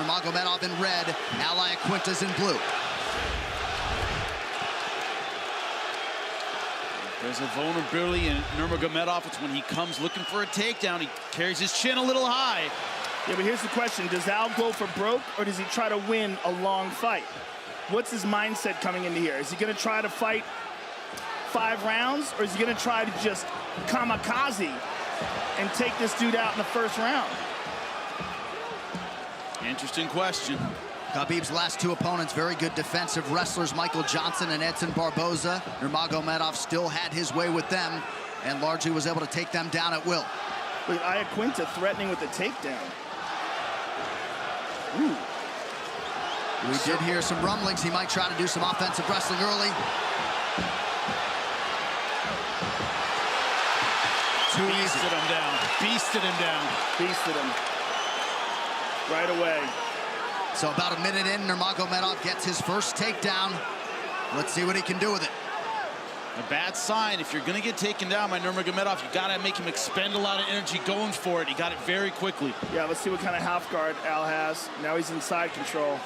Nurmagomedov in red, Al Iaquinta's in blue. There's a vulnerability in Nurmagomedov. It's when he comes looking for a takedown. He carries his chin a little high. Yeah, but here's the question. Does Al go for broke, or does he try to win a long fight? What's his mindset coming into here? Is he going to try to fight 5 rounds, or is he going to try to just kamikaze and take this dude out in the first round? Interesting question. Khabib's last 2 opponents, very good defensive wrestlers, Michael Johnson and Edson Barboza. Nurmagomedov still had his way with them and largely was able to take them down at will. Look at Iaquinta threatening with the takedown. Ooh. We did hear some rumblings. He might try to do some offensive wrestling early. Too easy. Beasted him down. Beasted him down. Beasted him. Right away. So about a minute in, Nurmagomedov gets his first takedown. Let's see what he can do with it. A bad sign. If you're going to get taken down by Nurmagomedov, you got to make him expend a lot of energy going for it. He got it very quickly. Yeah, let's see what kind of half guard Al has. Now he's in side control.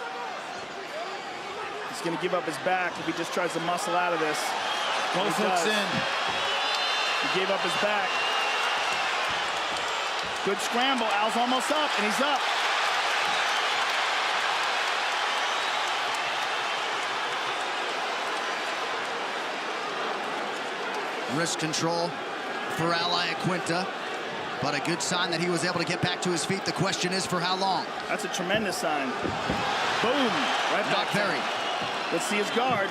He's going to give up his back if he just tries to muscle out of this. Both hooks in. He gave up his back. Good scramble. Al's almost up, and he's up. Wrist control for Al Iaquinta, but a good sign that he was able to get back to his feet. The question is for how long? That's a tremendous sign. Boom! Right back. Not very. Let's see his guard.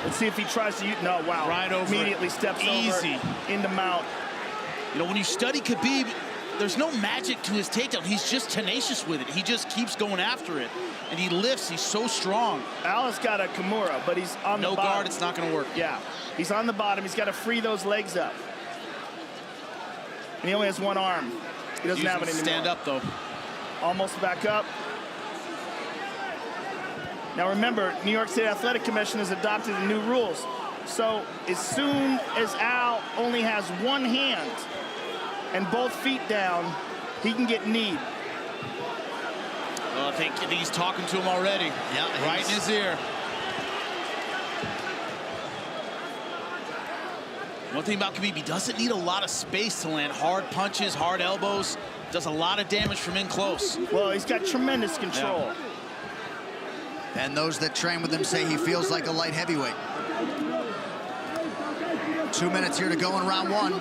Let's see if he tries to use. No, wow. Right over. Immediately steps Easy. over into mount. You know, when you study Khabib, there's no magic to his takedown. He's just tenacious with it. He just keeps going after it. And he lifts. He's so strong. Al has got a Kimura, but he's on the bottom. No guard, it's not going to work. Yeah. He's on the bottom. He's got to free those legs up. And he only has one arm. He doesn't have it anymore. Stand up, though. Almost back up. Now remember, New York State Athletic Commission has adopted the new rules. So as soon as Al only has one hand and both feet down, he can get kneed. Well, I think he's talking to him already. Yeah, right in his ear. One thing about Khabib, he doesn't need a lot of space to land hard punches, hard elbows. Does a lot of damage from in close. Well, he's got tremendous control. Yeah. And those that train with him say he feels like a light heavyweight. 2 minutes here to go in round 1.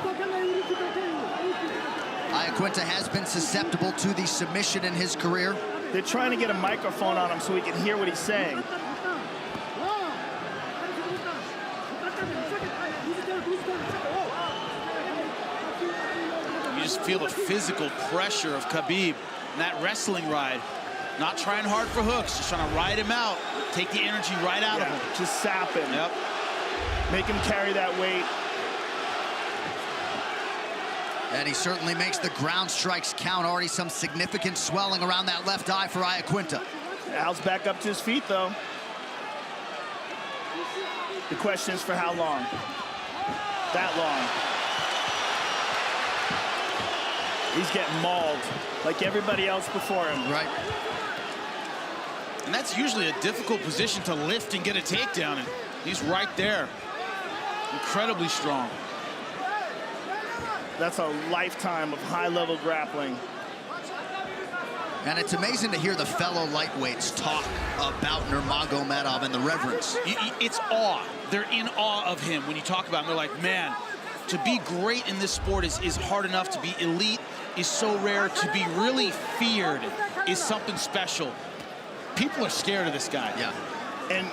Iaquinta has been susceptible to the submission in his career. They're trying to get a microphone on him so we can hear what he's saying. You just feel the physical pressure of Khabib in that wrestling ride. Not trying hard for hooks, just trying to ride him out, take the energy right out of him. Just sap him. Yep. Make him carry that weight. And he certainly makes the ground strikes count. Already some significant swelling around that left eye for Iaquinta. Al's back up to his feet, though. The question is for how long? That long. He's getting mauled like everybody else before him. Right. And that's usually a difficult position to lift and get a takedown. And he's right there. Incredibly strong. That's a lifetime of high-level grappling. And it's amazing to hear the fellow lightweights talk about Nurmagomedov and the reverence. It's awe. They're in awe of him when you talk about him. They're like, man, to be great in this sport is hard enough. To be elite is so rare. To be really feared is something special. People are scared of this guy. Yeah. And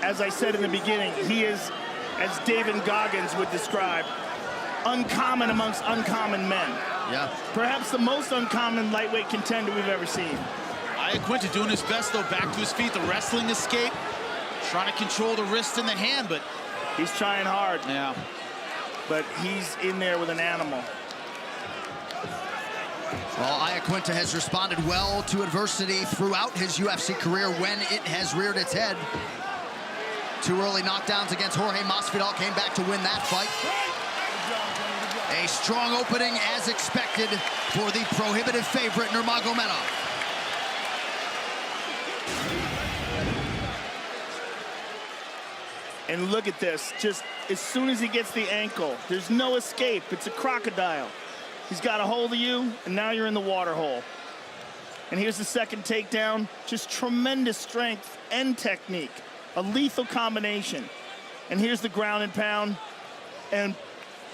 as I said in the beginning, he is, as David Goggins would describe, uncommon amongst uncommon men. Yeah. Perhaps the most uncommon lightweight contender we've ever seen. Iaquinta doing his best, though, back to his feet. The wrestling escape, trying to control the wrist and the hand, but... He's trying hard. Yeah. But he's in there with an animal. Well, Iaquinta has responded well to adversity throughout his UFC career when it has reared its head. 2 early knockdowns against Jorge Masvidal, came back to win that fight. A strong opening as expected for the prohibitive favorite Nurmagomedov. And look at this. Just as soon as he gets the ankle, there's no escape. It's a crocodile. He's got a hold of you, and now you're in the water hole. And here's the second takedown. Just tremendous strength and technique. A lethal combination. And here's the ground and pound. And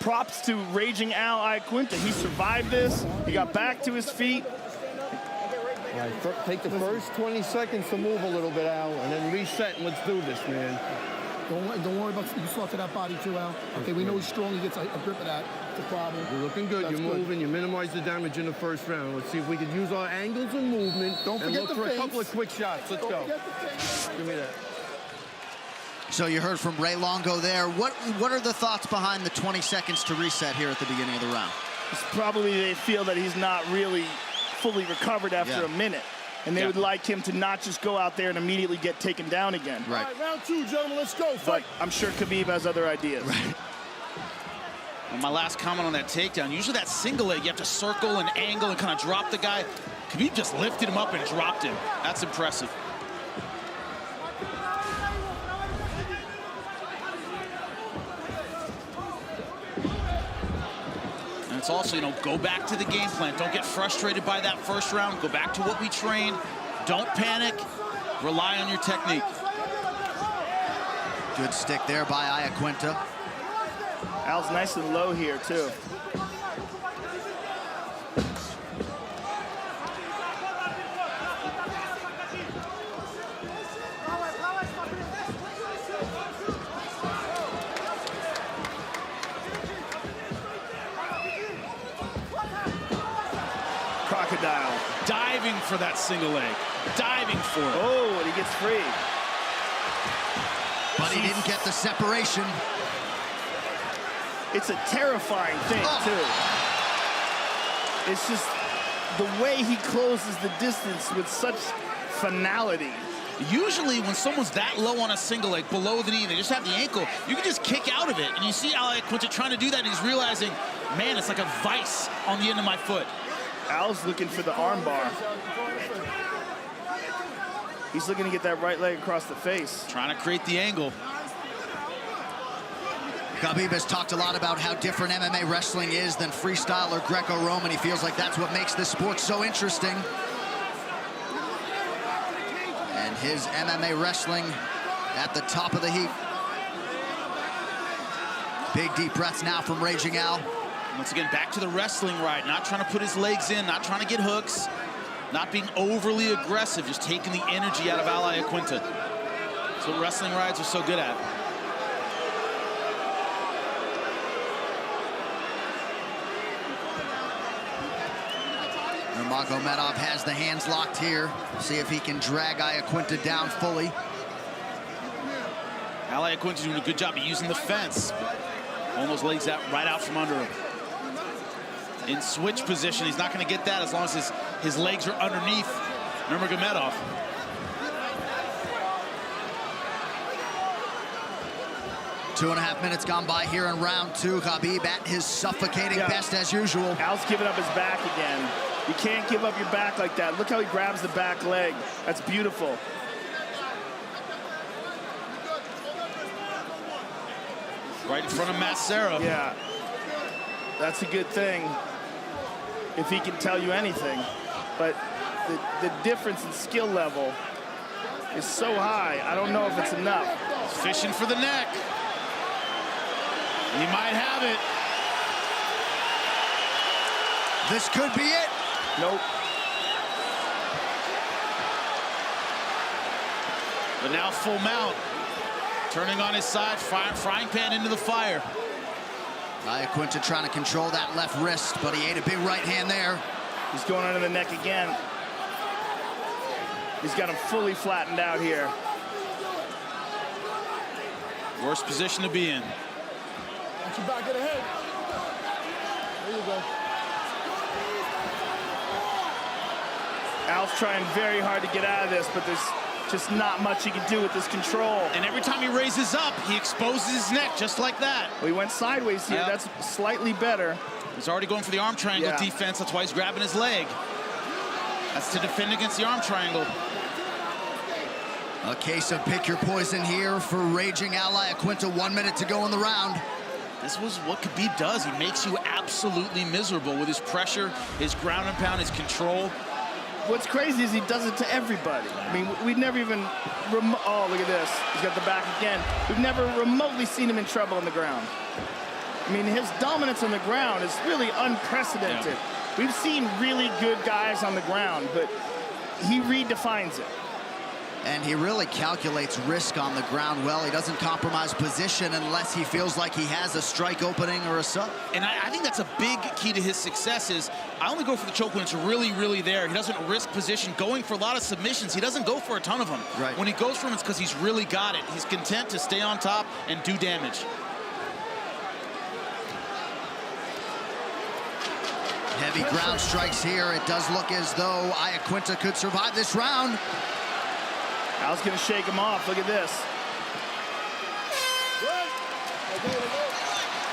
props to Raging Al Iaquinta. He survived this. He got back to his feet. All right, take the first 20 seconds to move a little bit, Al, and then reset, and let's do this, man. Don't worry about you fluff to that body too, Al. Okay, we know he's strong. He gets a grip of that. It's a problem. You're looking good. You're moving. You minimize the damage in the first round. Let's see if we can use our angles and movement. Don't forget and look for a couple of quick shots. Let's go. Give me that. So you heard from Ray Longo there. What are the thoughts behind the 20 seconds to reset here at the beginning of the round? It's probably they feel that he's not really fully recovered after a minute. And they would like him to not just go out there and immediately get taken down again. Right. All right, round two, gentlemen, let's go. But I'm sure Khabib has other ideas. Right. And my last comment on that takedown, usually that single leg, you have to circle and angle and kind of drop the guy. Khabib just lifted him up and dropped him. That's impressive. And it's also, you know, go back to the game plan. Don't get frustrated by that first round. Go back to what we trained. Don't panic. Rely on your technique. Good stick there by Iaquinta. Al's nice and low here, too. Crocodile. Diving for that single leg. Diving for it. Oh, and he gets free. But he didn't get the separation. It's a terrifying thing, too. It's just the way he closes the distance with such finality. Usually when someone's that low on a single leg, below the knee, they just have the ankle, you can just kick out of it. And you see Al Iaquinta trying to do that, and he's realizing, man, it's like a vice on the end of my foot. Al's looking for the arm bar. He's looking to get that right leg across the face. Trying to create the angle. Khabib has talked a lot about how different MMA wrestling is than freestyle or Greco-Roman. He feels like that's what makes this sport so interesting. And his MMA wrestling at the top of the heap. Big deep breaths now from Raging Al. Once again, back to the wrestling right. Not trying to put his legs in, not trying to get hooks, not being overly aggressive, just taking the energy out of Al Iaquinta. That's what wrestling rides are so good at. Nurmagomedov has the hands locked here. See if he can drag Iaquinta down fully. Al Iaquinta doing a good job of using the fence. Pulling those legs out, right out from under him. In switch position, he's not going to get that as long as his legs are underneath Nurmagomedov. Two and a half minutes gone by here in round two. Khabib at his suffocating best as usual. Al's giving up his back again. You can't give up your back like that. Look how he grabs the back leg. That's beautiful. Right in front of Matt Serra. Yeah, that's a good thing if he can tell you anything. But the difference in skill level is so high, I don't know if it's enough. He's fishing for the neck. He might have it. This could be it. Nope. But now full mount. Turning on his side, frying pan into the fire. Iaquinta trying to control that left wrist, but he ate a big right hand there. He's going under the neck again. He's got him fully flattened out here. Worst position to be in. Watch your back of the head. There you go. Al's trying very hard to get out of this, but there's just not much he can do with this control. And every time he raises up, he exposes his neck just like that. Well, he went sideways here. That's slightly better. He's already going for the arm triangle defense. That's why he's grabbing his leg. That's to defend against the arm triangle. A case of pick your poison here for raging Al Iaquinta. 1 minute to go in the round. This was what Khabib does. He makes you absolutely miserable with his pressure, his ground and pound, his control. What's crazy is he does it to everybody. I mean, we've never even, oh, look at this. He's got the back again. We've never remotely seen him in trouble on the ground. I mean, his dominance on the ground is really unprecedented. Yeah. We've seen really good guys on the ground, but he redefines it. And he really calculates risk on the ground well. He doesn't compromise position unless he feels like he has a strike opening or a sub. And I think that's a big key to his success is I only go for the choke when it's really, really there. He doesn't risk position. Going for a lot of submissions, he doesn't go for a ton of them. Right. When he goes for them, it's because he's really got it. He's content to stay on top and do damage. Heavy ground strikes here. It does look as though Iaquinta could survive this round. Al's gonna shake him off. Look at this.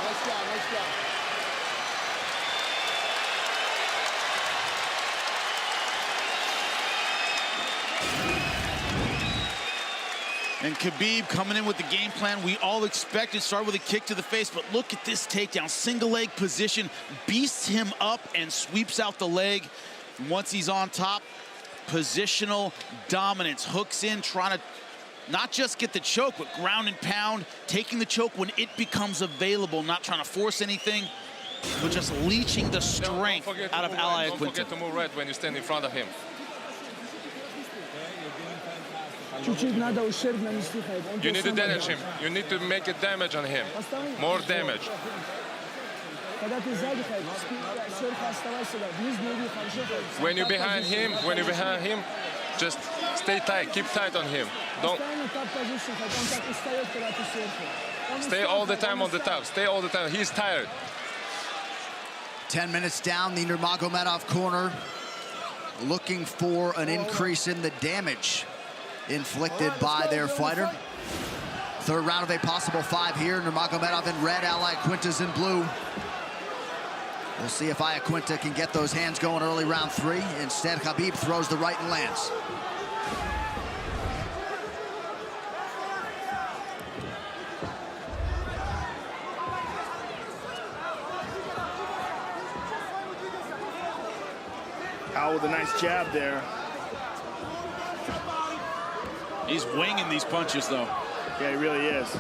Nice job, nice job. And Khabib coming in with the game plan we all expected. Start with a kick to the face, but look at this takedown. Single leg position, beasts him up and sweeps out the leg. And once he's on top, positional dominance, hooks in, trying to not just get the choke, but ground and pound, taking the choke when it becomes available, not trying to force anything, but just leeching the strength out of Al Iaquinta. Don't forget to move right when you stand in front of him. You need to damage him. You need to make a damage on him. More damage. When you're behind him, just stay tight, keep tight on him. Don't stay all the time on the top. Stay all the time. He's tired. 10 minutes down, the Nurmagomedov corner looking for an increase in the damage inflicted by their fighter. Third round of a possible 5 here. Nurmagomedov in red, Al Iaquinta's in blue. We'll see if Iaquinta can get those hands going early round 3. Instead, Khabib throws the right and lands. Al with a nice jab there. He's winging these punches, though. Yeah, he really is.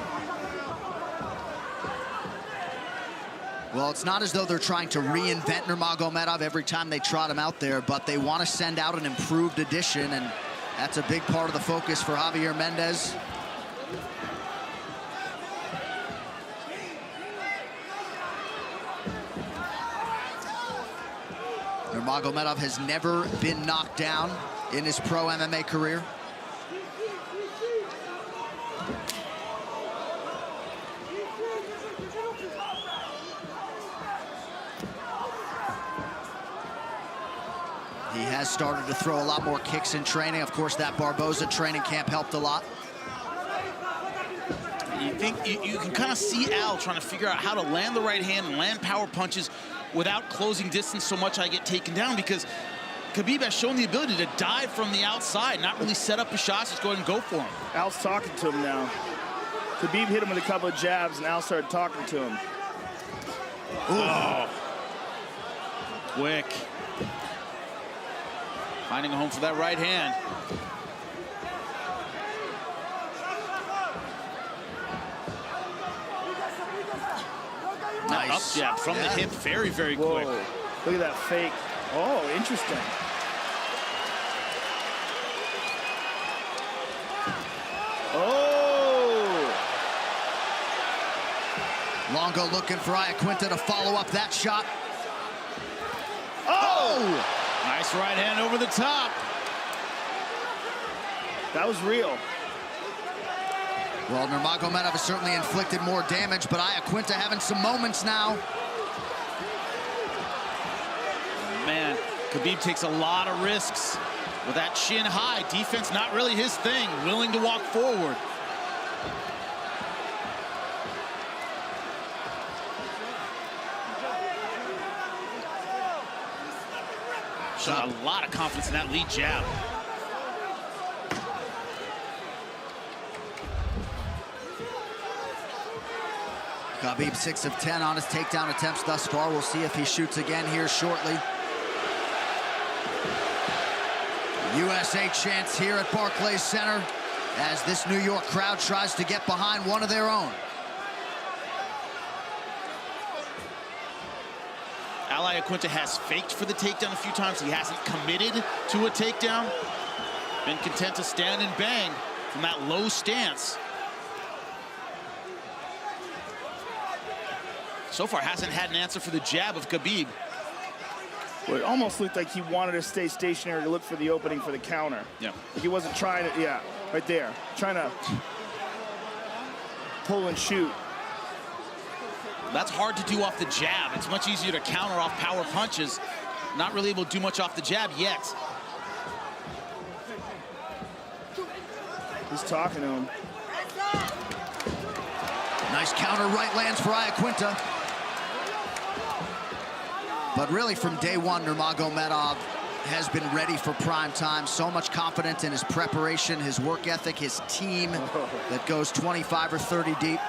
Well, it's not as though they're trying to reinvent Nurmagomedov every time they trot him out there, but they want to send out an improved edition, and that's a big part of the focus for Javier Mendez. Nurmagomedov has never been knocked down in his pro MMA career. He has started to throw a lot more kicks in training. Of course, that Barboza training camp helped a lot. You think you can kind of see Al trying to figure out how to land the right hand and land power punches without closing distance so much I get taken down, because Khabib has shown the ability to dive from the outside, not really set up his shots, just go ahead and go for him. Al's talking to him now. Khabib hit him with a couple of jabs, and Al started talking to him. Oh. Quick. Finding a home for that right hand. Nice. Up jab from the hip, very, very quick. Whoa. Look at that fake. Oh, interesting. Oh! Longo looking for Iaquinta to follow up that shot. Oh! Nice right hand over the top. That was real. Well, Nurmagomedov has certainly inflicted more damage, but Iaquinta having some moments now. Man, Khabib takes a lot of risks with that chin high. Defense not really his thing. Willing to walk forward. Shot a lot of confidence in that lead jab. Khabib 6 of 10 on his takedown attempts thus far. We'll see if he shoots again here shortly. USA chants here at Barclays Center as this New York crowd tries to get behind one of their own. Al Iaquinta has faked for the takedown a few times. He hasn't committed to a takedown. Been content to stand and bang from that low stance. So far hasn't had an answer for the jab of Khabib. Well, it almost looked like he wanted to stay stationary to look for the opening for the counter. Yeah. Like he wasn't trying to, yeah, right there. Trying to pull and shoot. That's hard to do off the jab. It's much easier to counter off power punches. Not really able to do much off the jab yet. He's talking to him. Nice counter right lands for Iaquinta. But really from day one, Nurmagomedov has been ready for prime time. So much confidence in his preparation, his work ethic, his team that goes 25 or 30 deep.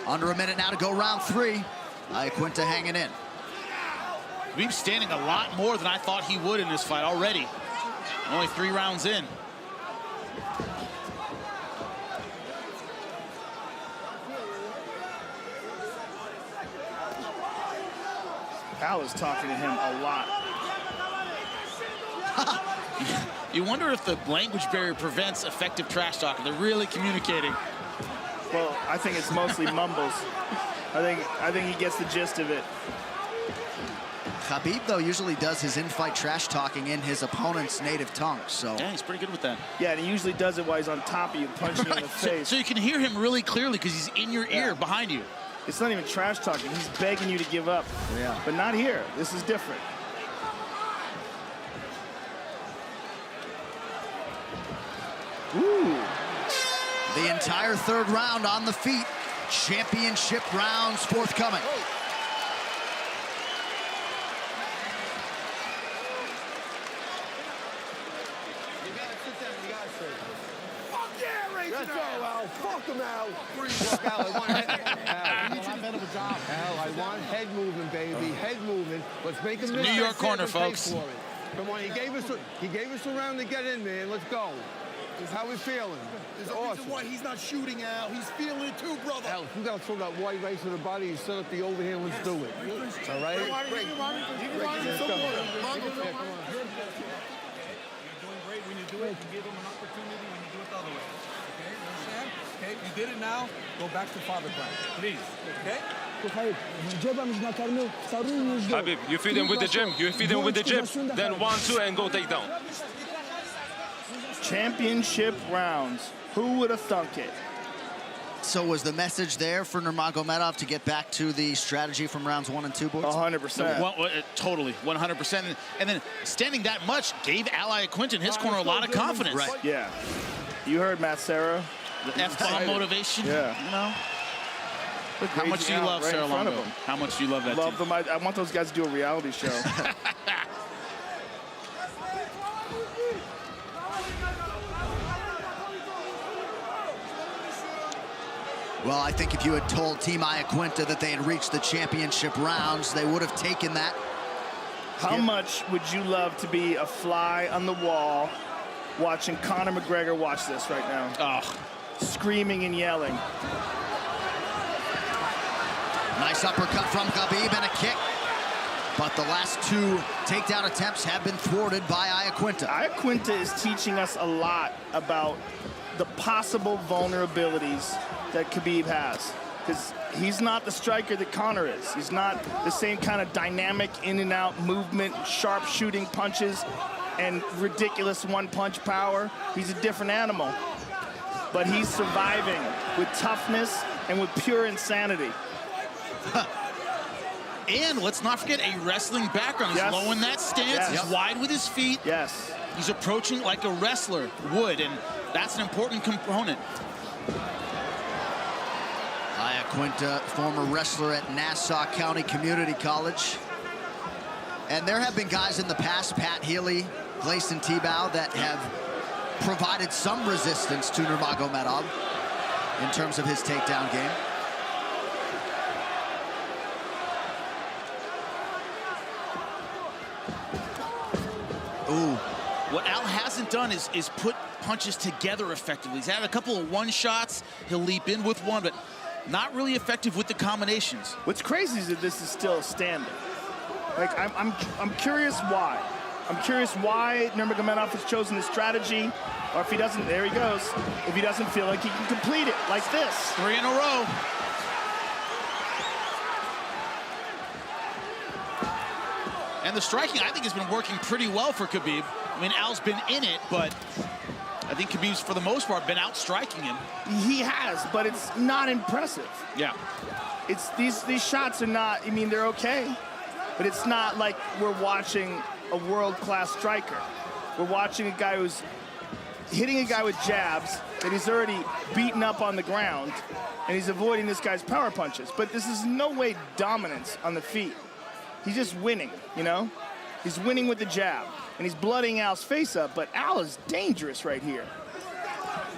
Under a minute now to go round 3. Iaquinta hanging in. Khabib's standing a lot more than I thought he would in this fight already. Only 3 rounds in. Al is talking to him a lot. You wonder if the language barrier prevents effective trash talk. They're really communicating. Well, I think it's mostly mumbles. I think he gets the gist of it. Khabib, though, usually does his in-fight trash talking in his opponent's native tongue, so. Yeah, he's pretty good with that. Yeah, and he usually does it while he's on top of you, punching you in the face. So you can hear him really clearly because he's in your ear behind you. It's not even trash talking. He's begging you to give up. Yeah. But not here. This is different. Ooh. The entire 3rd round on the feet. Championship rounds forthcoming. Let's go, Al. Fuck him, Al. Look, Al, I want Al, I want head movement, baby. Head movement. Let's make him New York corner, folks. Come on, he gave us a round to get in, man. Let's go. This is how we feeling. There's a reason why he's not shooting, Al. He's feeling it too, brother. Al, if you gotta throw that wide right to the body, you set up the overhand, let's do it. All right? Come on. You're doing great when you do it. You give him an opportunity when you do it the other way. Okay, you understand? Okay, you did it now. Go back to father plan, please. Okay? Khabib, you feed him with the gym. You feed him with the jab. Then 1-2 and go take down. Championship rounds. Who would have thunk it? So was the message there for Nurmagomedov to get back to the strategy from rounds 1 and 2, boys? 100%. Totally, 100%. And then standing that much gave Al Iaquinta in his corner a lot of confidence. Right. Yeah. You heard Matt Serra. The F-bomb motivation. Yeah. You know? How much do you love Sarah Longo? How much do you love that Love team? them. I want those guys to do a reality show. Well, I think if you had told Team Iaquinta that they had reached the championship rounds, they would have taken that. How much would you love to be a fly on the wall watching Conor McGregor watch this right now? Oh. Screaming and yelling. Nice uppercut from Khabib and a kick. But the last 2 takedown attempts have been thwarted by Iaquinta. Iaquinta is teaching us a lot about the possible vulnerabilities that Khabib has. Because he's not the striker that Conor is. He's not the same kind of dynamic in and out movement, sharp shooting punches, and ridiculous one-punch power. He's a different animal. But he's surviving with toughness and with pure insanity. And let's not forget a wrestling background. He's low in that stance. He's wide with his feet. Yes. He's approaching like a wrestler would, and that's an important component. Iaquinta, former wrestler at Nassau County Community College. And there have been guys in the past, Pat Healy, Gleison Tebow, that have provided some resistance to Nurmagomedov in terms of his takedown game. hasn't done is put punches together effectively. He's had a couple of one-shots. He'll leap in with one, but not really effective with the combinations. What's crazy is that this is still standing. Like, I'm curious why. I'm curious why Nurmagomedov has chosen this strategy, or if he doesn't, there he goes, if he doesn't feel like he can complete it like this. 3 in a row. And the striking, I think, has been working pretty well for Khabib. I mean, Al's been in it, but I think Khabib's, for the most part, been out-striking him. He has, but it's not impressive. Yeah. It's these shots are not, I mean, they're okay, but it's not like we're watching a world-class striker. We're watching a guy who's hitting a guy with jabs that he's already beaten up on the ground, and he's avoiding this guy's power punches. But this is no way dominance on the feet. He's just winning, you know? He's winning with the jab, and he's blooding Al's face up, but Al is dangerous right here.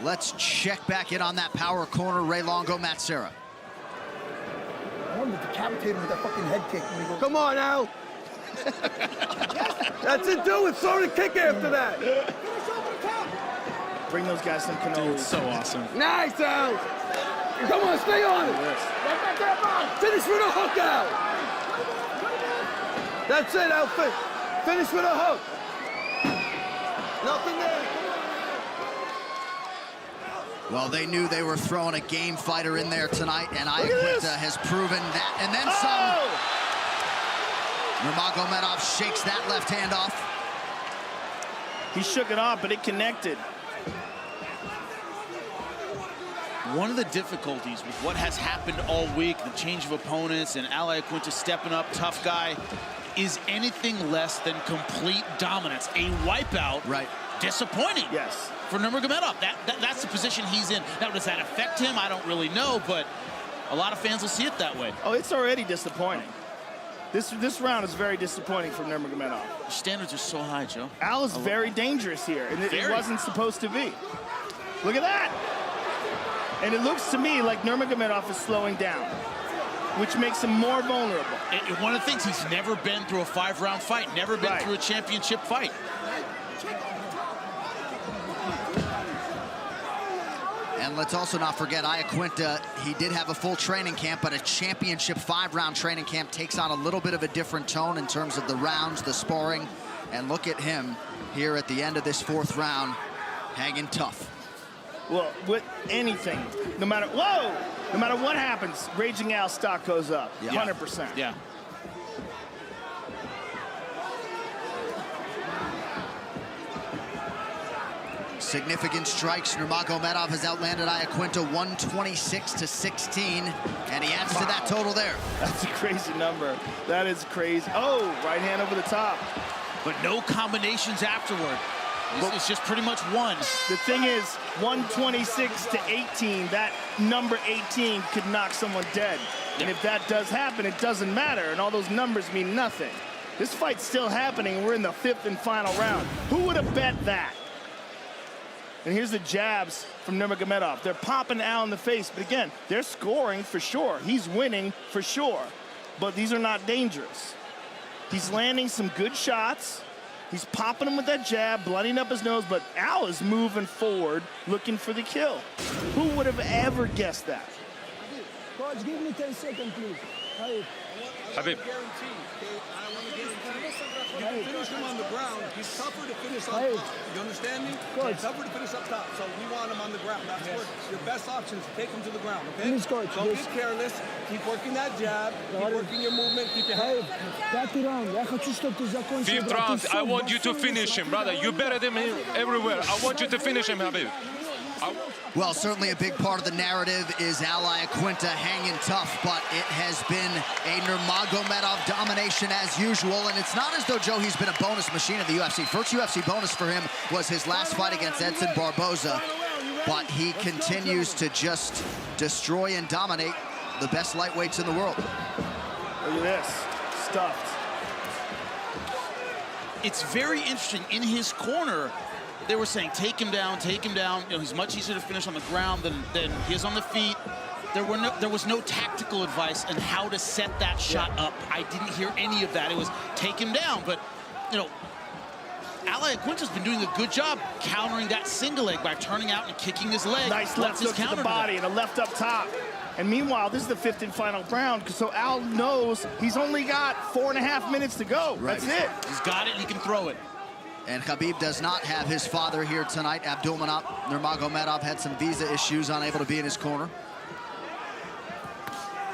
Let's check back in on that power corner. Ray Longo, Matt Serra. I wanted to decapitate him with that fucking head kick when he goes. Come on, Al. That's it, do it. Throw the kick after that. Bring those guys some cannolis. So awesome. Nice, Al. Come on, stay on it. Finish with a hook, Al. That's it, Al. Finish with a hook. Nothing there. Well, they knew they were throwing a game fighter in there tonight, and Qiunta has proven that. And then some. Nurmagomedov shakes that left hand off. He shook it off, but it connected. One of the difficulties with what has happened all week, the change of opponents and Qiunta stepping up, tough guy, is anything less than complete dominance. A wipeout. Right. Disappointing. Yes. For Nurmagomedov. That's the position he's in. Now, does that affect him? I don't really know, but a lot of fans will see it that way. Oh, it's already disappointing. This round is very disappointing for Nurmagomedov. The standards are so high, Joe. Al is very dangerous here, and it wasn't supposed to be. Look at that. And it looks to me like Nurmagomedov is slowing down, which makes him more vulnerable. One of the things, he's never been through a 5-round fight, never been through a championship fight. And let's also not forget, Qiunta, he did have a full training camp, but a championship 5-round training camp takes on a little bit of a different tone in terms of the rounds, the sparring. And look at him here at the end of this 4th round, hanging tough. Well, with anything, no matter what happens, Raging Al's stock goes up, 100%. Yeah. Significant strikes. Nurmagomedov has outlanded Qiunta 126-16, and he adds to that total there. That's a crazy number. That is crazy. Oh, right hand over the top. But no combinations afterward. It's just pretty much one. The thing is, 126-18, that number 18 could knock someone dead. And if that does happen, it doesn't matter, and all those numbers mean nothing. This fight's still happening. We're in the 5th and final round. Who would have bet that? And here's the jabs from Nurmagomedov. They're popping Al in the face, but again, they're scoring for sure. He's winning for sure, but these are not dangerous. He's landing some good shots. He's popping him with that jab, blooding up his nose, but Al is moving forward, looking for the kill. Who would have ever guessed that? Coach, give me 10 seconds, please. Khabib. You can finish him on the ground. He's tougher to finish up top. You understand me? He's tougher to finish up top, so we want him on the ground. That's what your best option is. Take him to the ground, okay? Please, coach. Don't get careless. Keep working that jab. Keep working your movement. Keep your head. 5th round. Я хочу, чтобы ты закончил. 5th round, I want you to finish him, brother. You're better than him everywhere. I want you to finish him, Khabib. Well, certainly a big part of the narrative is Qiunta hanging tough, but it has been a Nurmagomedov domination as usual, and it's not as though, Joe, he's been a bonus machine in the UFC. First UFC bonus for him was his last fight against Edson Barboza, but he continues to just destroy and dominate the best lightweights in the world. Look at this, stuffed. It's very interesting. In his corner, they were saying, take him down, take him down. You know, he's much easier to finish on the ground than he is on the feet. There was no tactical advice on how to set that shot up. I didn't hear any of that. It was take him down. But, you know, Al Iaquinta's been doing a good job countering that single leg by turning out and kicking his leg. Nice left hook to the body and a left up top. And meanwhile, this is the 5th and final round, so Al knows he's only got 4.5 minutes to go. Right. That's it. He's got it, he can throw it. And Khabib does not have his father here tonight. Abdulmanap Nurmagomedov had some visa issues, unable to be in his corner.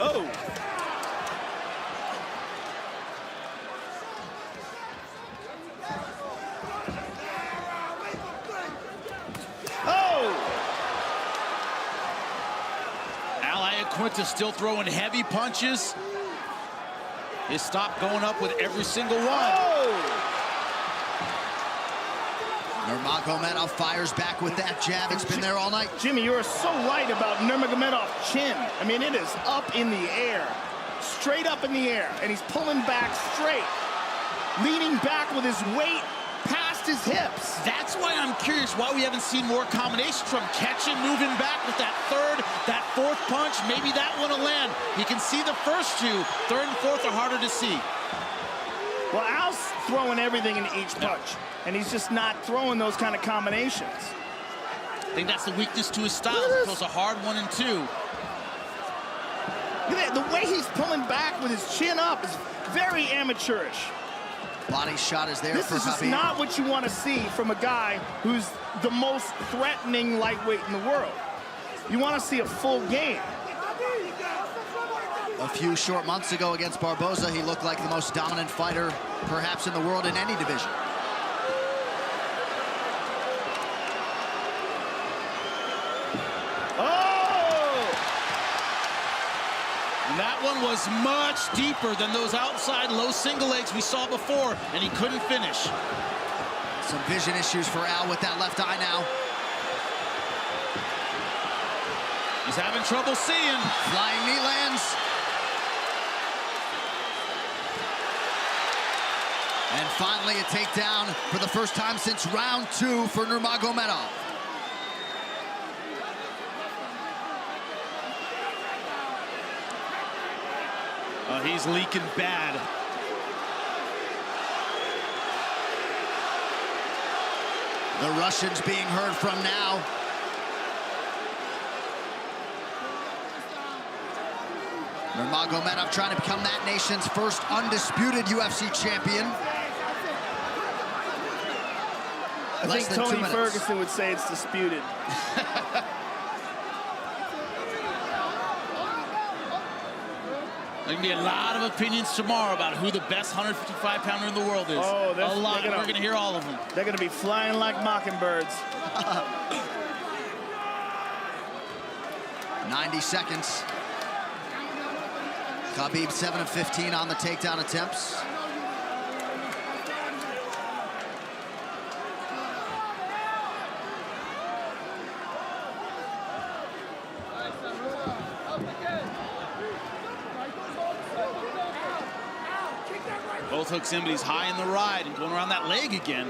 Oh. Iaquinta still throwing heavy punches. His stop going up with every single one. Oh. Nurmagomedov fires back with that jab. It's been there all night. Jimmy, you are so right about Nurmagomedov's chin. I mean, it is up in the air, straight up in the air, and he's pulling back straight, leaning back with his weight past his hips. That's why I'm curious why we haven't seen more combinations from catching, moving back with that third, that fourth punch. Maybe that one will land. You can see the first two. Third and fourth are harder to see. Well, Al's throwing everything in each punch, and he's just not throwing those kind of combinations. I think that's the weakness to his style. He throws a hard 1 and 2. Look at that. The way he's pulling back with his chin up is very amateurish. Body shot is there for Khabib. This is just not what you want to see from a guy who's the most threatening lightweight in the world. You want to see a full game. A few short months ago against Barboza, he looked like the most dominant fighter perhaps in the world in any division. That one was much deeper than those outside low single legs we saw before, and he couldn't finish. Some vision issues for Al with that left eye now. He's having trouble seeing. Flying knee lands. And finally a takedown for the first time since round 2 for Nurmagomedov. He's leaking bad. The Russians being heard from now. Nurmagomedov trying to become that nation's first undisputed UFC champion. I think Tony Ferguson would say it's disputed. There can be a lot of opinions tomorrow about who the best 155-pounder in the world is. Oh, a lot. We're going to hear all of them. They're going to be flying like mockingbirds. 90 seconds. Khabib 7 of 15 on the takedown attempts. Both hooks in, but he's high in the ride and going around that leg again.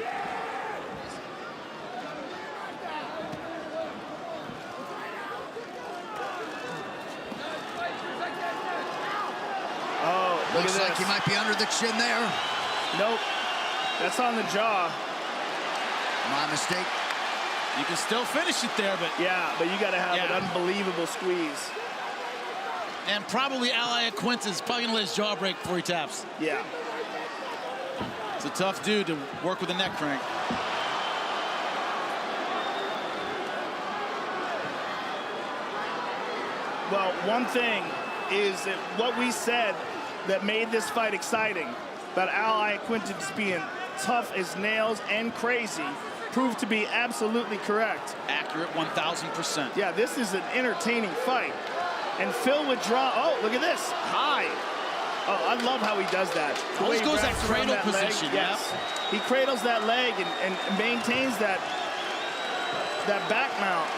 Oh, looks like he might be under the chin there. Nope, that's on the jaw. My mistake. You can still finish it there, but... Yeah, but you got to have an unbelievable squeeze. And probably Al Iaquinta's probably going to let his jaw break before he taps. Yeah. It's a tough dude to work with a neck crank. Well, one thing is that what we said that made this fight exciting, about Al Iaquinta just being tough as nails and crazy, proved to be absolutely correct. Accurate 1,000%. Yeah, this is an entertaining fight. And Phil would draw, oh, look at this, high. Oh, I love how he does that. Always goes that cradle position, yes. He cradles that leg and maintains that back mount.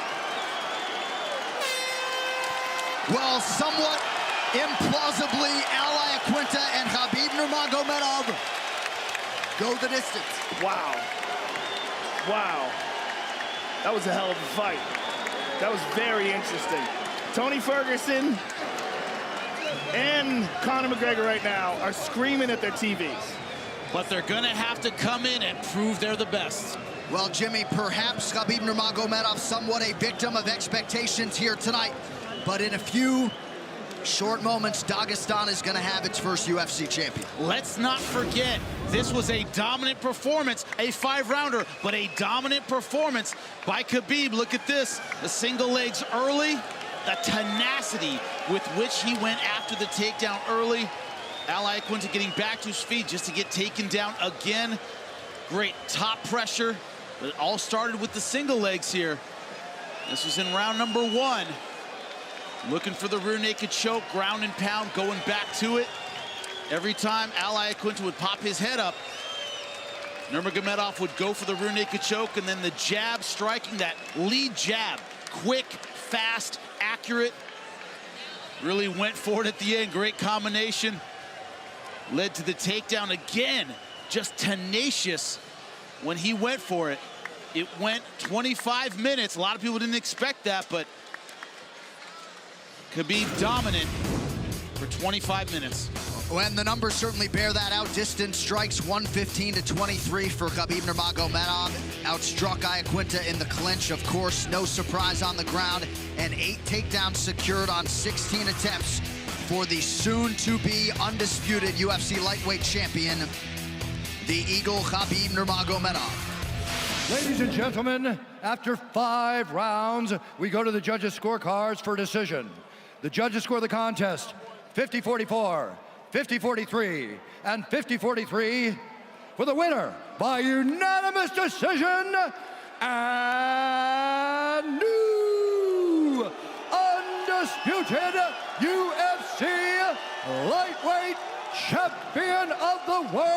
Well, somewhat implausibly, Al Iaquinta and Khabib Nurmagomedov go the distance. Wow. Wow. That was a hell of a fight. That was very interesting. Tony Ferguson and Conor McGregor right now are screaming at their TVs. but they're gonna have to come in and prove they're the best. Well, Jimmy, perhaps Khabib Nurmagomedov somewhat a victim of expectations here tonight, but in a few short moments, Dagestan is gonna have its first UFC champion. Let's not forget, this was a dominant performance, a 5-rounder, but a dominant performance by Khabib. Look at this, the single legs early, the tenacity with which he went after the takedown early. Al Iaquinta getting back to his feet just to get taken down again. Great top pressure, but it all started with the single legs here. This was in round number 1. Looking for the rear naked choke, ground and pound, going back to it. Every time Al Iaquinta would pop his head up, Nurmagomedov would go for the rear naked choke, and then the jab striking, that lead jab. Quick, fast, accurate. Really went for it at the end. Great combination. Led to the takedown again. Just tenacious when he went for it. It went 25 minutes. A lot of people didn't expect that, but Khabib dominant for 25 minutes. When the numbers certainly bear that out. Distance strikes 115-23 for Khabib Nurmagomedov. Outstruck Iaquinta in the clinch, of course. No surprise on the ground. And 8 takedowns secured on 16 attempts for the soon-to-be undisputed UFC lightweight champion, the Eagle Khabib Nurmagomedov. Ladies and gentlemen, after 5 rounds, we go to the judges' scorecards for decision. The judges score the contest 50-44, 50-43, and 50-43 for the winner by unanimous decision and new undisputed UFC lightweight champion of the world,